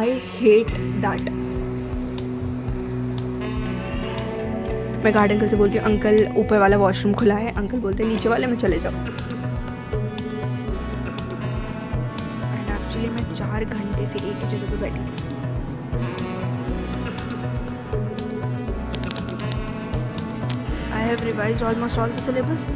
I hate that. मैं guard uncle से बोलती हूँ अंकल ऊपर वाला वॉशरूम खुला है, अंकल बोलते हैं नीचे वाले में चले जाओ। एंड एक्चुअली मैं 4 घंटे से एक ही जगह पे बैठी थी। I have revised almost all the syllabus.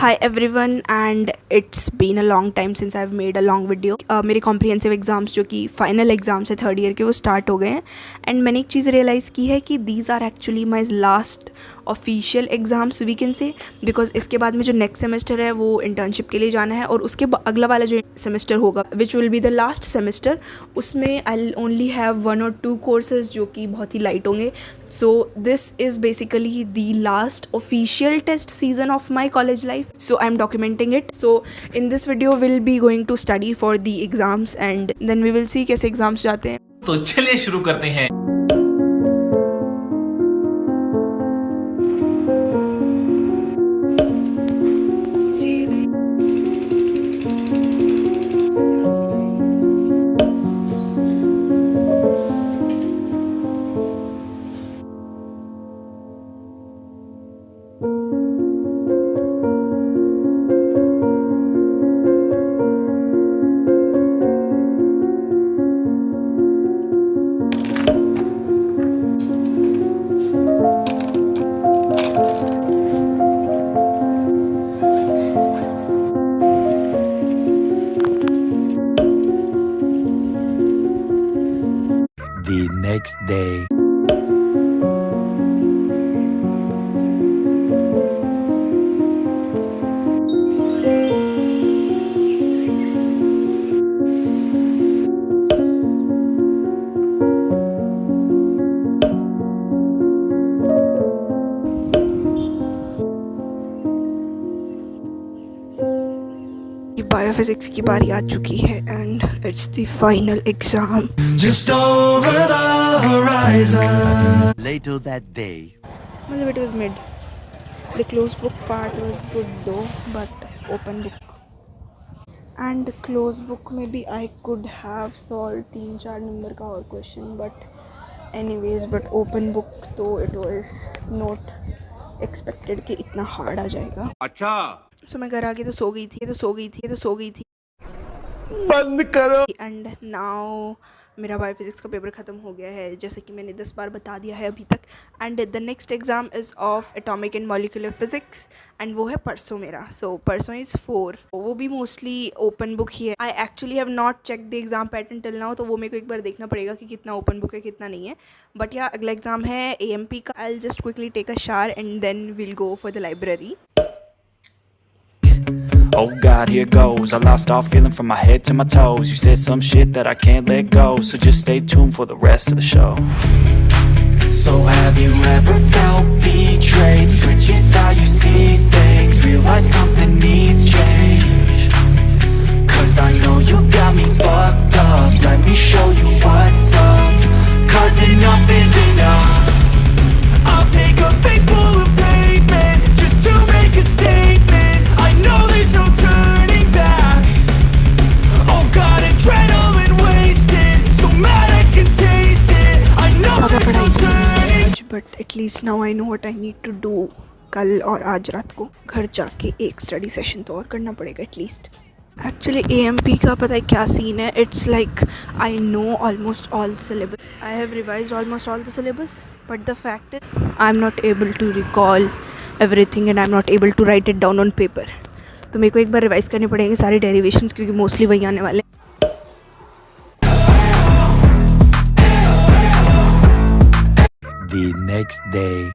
Hi everyone, and it's been a long time since I've made a long video. मेरे कॉम्प्रिहेंसिव एग्ज़ाम्स जो कि फाइनल एग्ज़ाम्स है 3rd ईयर के, वो स्टार्ट हो गए हैं। एंड मैंने एक चीज़ रियलाइज़ की है कि these are actually my last official exams we can say, because इसके बाद में जो नेक्स्ट सेमेस्टर है वो इंटर्नशिप के लिए जाना है, और उसके अगला वाला जो सेमेस्टर होगा which will be the last semester, उसमें I only have 1 or 2 courses जो कि बहुत ही लाइट होंगे। So this is basically the last official test season of my college life. So I'm documenting it. So in this video we'll be going to study for the exams and then we will see कैसे exams जाते हैं। तो चलिए शुरू करते हैं। The next day. Biophysics की बारी आ चुकी है and it's the final exam. Just over the horizon. Later that day. मतलब it was mid. The closed book part was good though, but open book. And closed book में भी I could have solved 3-4 number का और question, but anyways, but open book तो it was not expected कि इतना hard आ जाएगा। अच्छा So मैं घर आके तो सो गई थी बंद करो। एंड नाउ मेरा बायोफिजिक्स का पेपर ख़त्म हो गया है, जैसे कि मैंने 10 बार बता दिया है अभी तक। And the next exam is of atomic and molecular physics and वो है परसों मेरा। सो परसों इज़ 4, वो भी मोस्टली ओपन बुक ही है। I actually have not check the exam pattern till now, तो वो मेरे को एक बार देखना पड़ेगा कि कितना ओपन बुक है कितना नहीं है। बट या अगला एग्ज़ाम है AMP का। I will just quickly take a shower and then will go for the library. Oh God, here goes. I lost all feeling from my head to my toes. You said some shit that I can't let go, so just stay tuned for the rest of the show. So have you ever felt betrayed? Switches how you see things. Realize something needs change. 'Cause I know you got me fucked up. Let me show you what's up. 'Cause enough is enough. I'll take a face full of pavement just to make a statement. I know there's no turning back. Oh God, adrenaline wasted. So mad I can taste it. I know there's no turning. But at least now I know what I need to do. कल और आज रात को घर जाके एक study session तो और करना पड़ेगा एटलीस्ट। एक्चुअली AMP का पता है क्या सीन है। It's like I know almost all syllabus, I have revised almost all the syllabus, but the fact is I am not able to recall everything and I am not able to write it down on paper. तो मेरे को एक बार revise करने पड़ेंगे सारे derivations, क्योंकि mostly वही आने वाले। The next day.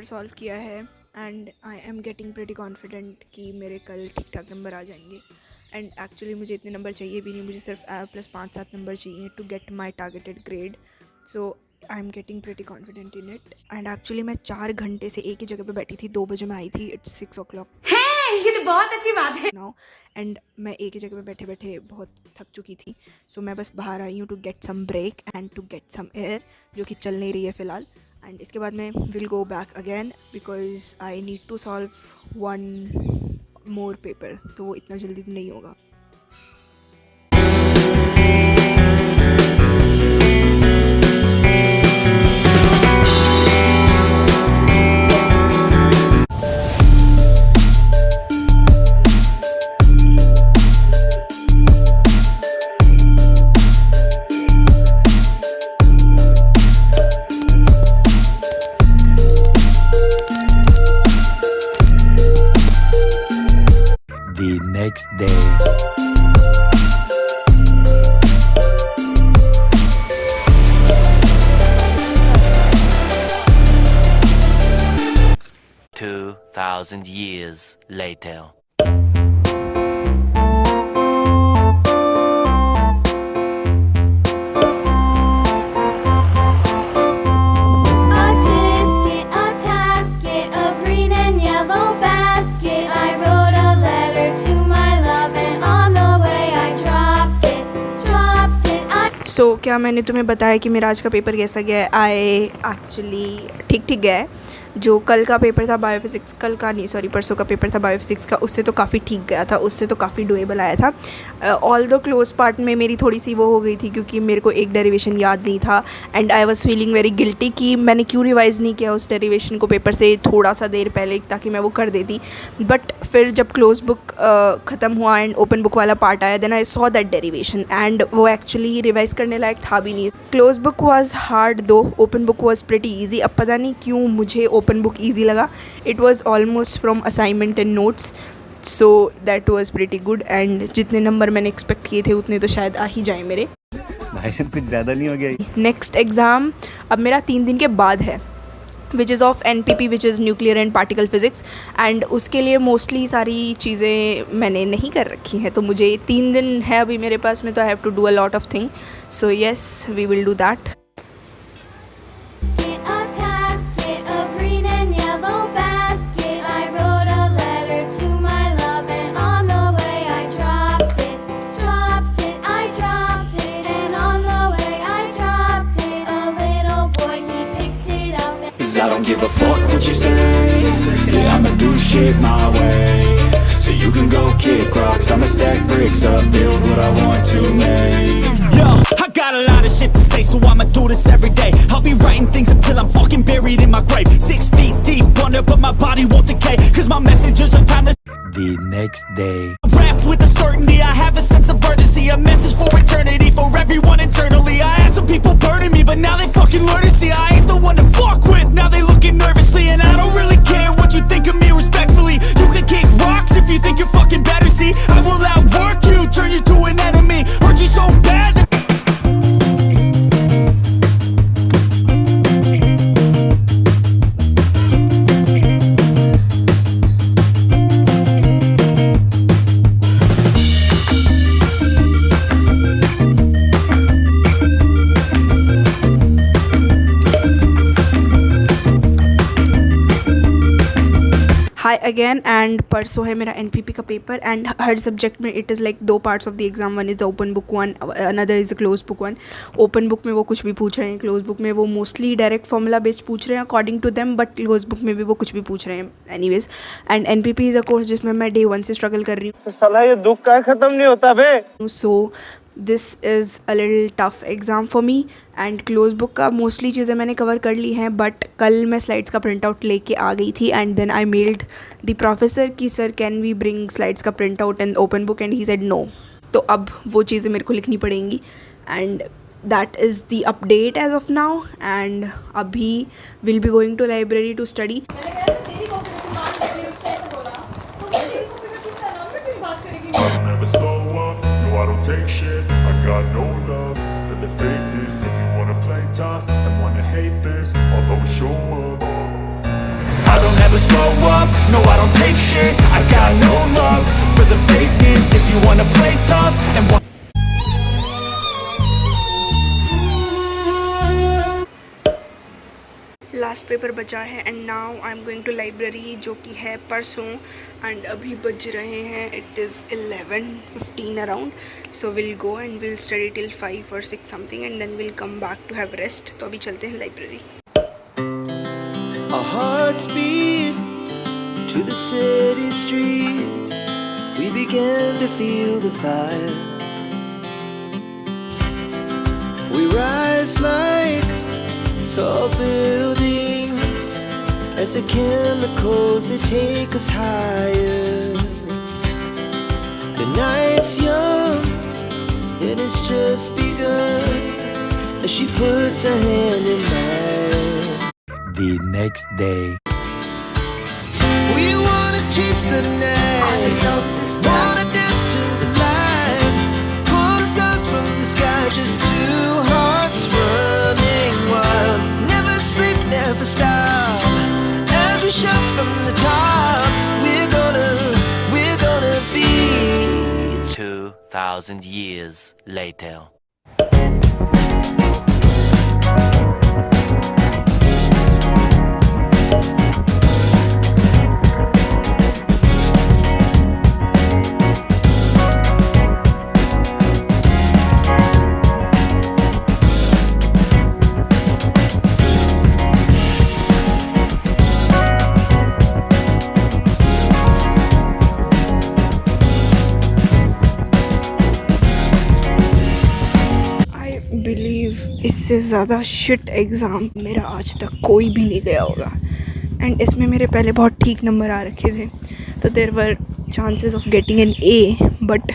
Paper solve किया है and I am getting pretty confident कि मेरे कल ठीक ठाक नंबर आ जाएंगे. एंड एक्चुअली मुझे इतने नंबर चाहिए भी नहीं, मुझे सिर्फ प्लस 5-7 नंबर चाहिए to get my targeted grade. So I am getting pretty confident in it. And actually मैं 4 घंटे से एक ही जगह पे बैठी थी. 2 बजे मैं आई थी. It's 6 o'clock. ये तो बहुत अच्छी बात है. नाउ एंड मैं एक ही जगह पे बैठे बैठे बहुत थक चुकी थी. सो मैं बस बाहर आई हूँ to get some break and to get some air, जो कि चल नहीं रही है फ़िलहाल. एंड इसके बाद मैं will go back again because I need to solve 1 more paper. तो वो इतना जल्दी तो नहीं होगा. The next day. 2,000 years later. A tasket, a green and yellow basket. I wrote a letter to my love, and on the way I dropped it. सो क्या मैंने तुम्हें बताया कि मेरा आज का पेपर कैसा गया है? आई एक्चुअली ठीक गया है. जो कल का पेपर था बायोफिज़िक्स, कल का नहीं सॉरी परसों का पेपर था बायोफिज़िक्स का, उससे तो काफ़ी ठीक गया था. उससे तो काफ़ी डुएबल आया था. ऑल द क्लोज पार्ट में मेरी थोड़ी सी वो हो गई थी क्योंकि मेरे को एक डेरिवेशन याद नहीं था. And I was feeling very guilty कि मैंने क्यों रिवाइज़ नहीं किया उस डेरिवेशन को पेपर से थोड़ा सा देर पहले, ताकि मैं वो कर देती. बट फिर जब क्लोज बुक ख़त्म हुआ एंड ओपन बुक वाला पार्ट आया, then I saw that derivation and वो एक्चुअली रिवाइज़ करने लायक था भी नहीं. Close book was hard though, open book was pretty easy. अब पता नहीं क्यों मुझे ओपन बुक ईजी लगा. It was almost from assignment and notes, so that was pretty good. And जितने नंबर मैंने एक्सपेक्ट किए थे उतने तो शायद आ ही जाए मेरे. भाई साहब कुछ ज़्यादा नहीं हो गया? नेक्स्ट एग्ज़ाम अब मेरा 3 दिन के बाद है, which is of NPP, which is nuclear and particle physics. And उसके लिए मोस्टली सारी चीज़ें मैंने नहीं कर रखी हैं, तो मुझे 3 दिन है अभी मेरे पास में, तो I have to do a lot of thing. So yes, we will do that. A tasket, a green and yellow basket. I wrote a letter to my love, and on the way I dropped it. I dropped it, and on the way I dropped it. A little boy, he picked it up. 'Cause I don't give a fuck what you say. Yeah, I'ma do shit my way. So you can go kick rocks, I'ma stack bricks up, build what I want to make. Yo, I got a lot of shit to say, so I'ma do this every day. I'll be writing things until I'm fucking buried in my grave. 6 feet deep under, but my body won't decay. 'Cause my messages are timeless. The next day. Rap with a certainty, I have a sense of urgency. A message for eternity, for everyone internally. I had some people burning me, but now they fucking learn to see I ain't the one to fuck with. Now they looking nervously, and I don't really care what you think of me respectfully. You can kick rocks if you think you're fucking better, see. I will outwork you, turn you to an enemy. Hurt you so bad that high again. And परसों है मेरा NPP का paper. And her subject में it is like 2 parts of the exam. One is the open book one, another is the close book one. Open book में वो कुछ भी पूछ रहे हैं, क्लोज बुक में वो मोस्टली डायरेक्ट फॉर्मूला बेस्ड पूछ रहे हैं according to them, but close book में भी वो कुछ भी पूछ रहे हैं anyways. And NPP is a course जिसमें मैं Day 1 से स्ट्रगल कर रही हूँ. साला ये दुख का खत्म नहीं होता बे. So this is a little tough exam for me. And close book का मोस्टली चीज़ें मैंने कवर कर ली हैं, बट कल मैं स्लाइड्स का प्रिंट आउट लेके आ गई थी. And then I mailed the professor कि sir can we bring slides का print out and open book, and he said no. तो अब वो चीज़ें मेरे को लिखनी पड़ेंगी. And that is the update as of now. And अभी will be going to library to study. I'll never slow up, no I don't take shit. I got no love for the fakeness. If you wanna play tough and wanna hate this, I'll always show up. never slow up, no I don't take shit. I got no love for the fakeness. If you wanna play tough and want last paper बचा है and now I am going to library, जो कि है परसों, एंड अभी बज रहे हैं it is 11:15 around. So will go and will study till 5 or 6 something and then will come back to have rest. तो अभी चलते हैं library. Our hearts beat to the city streets. We began to feel the fire. We rise like tall buildings as the chemicals they take us higher. The night's young and it's just begun as she puts her hand in mine. The next day. We wanna chase the night, wanna dance to the light, pull stars from the sky, just two hearts running wild. Never sleep, never stop, as we shout from the top. We're gonna be 2,000 years later. इससे ज़्यादा shit exam मेरा आज तक कोई भी नहीं गया होगा. एंड इसमें मेरे पहले बहुत ठीक नंबर आ रखे थे, तो there were chances of getting an A, but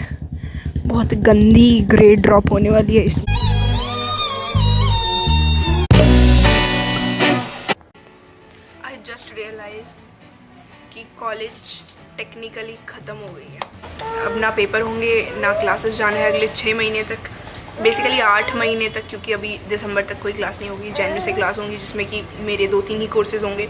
बहुत गंदी ग्रेड ड्रॉप होने वाली है इसमें. आई जस्ट रियलाइज्ड कि कॉलेज टेक्निकली ख़त्म हो गई है. अब ना पेपर होंगे ना क्लासेस जाना है अगले 6 महीने तक, बेसिकली 8 महीने तक, क्योंकि अभी दिसंबर तक कोई क्लास नहीं होगी. जनवरी से क्लास होंगी जिसमें कि मेरे 2-3 ही कोर्सेज होंगे.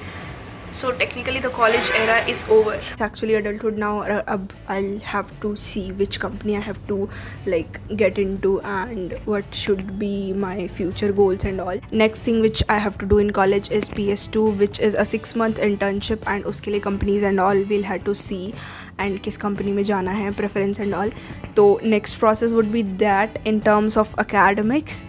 So technically the college era is over. It's actually adulthood now. अब I have to see which company I have to like get into and what should be my future goals and all. Next thing which I have to do in college is PS2 which is a 6 month internship, and उसके लिए companies and all will have to see and किस company में जाना है, preference and all. तो next process would be that in terms of academics.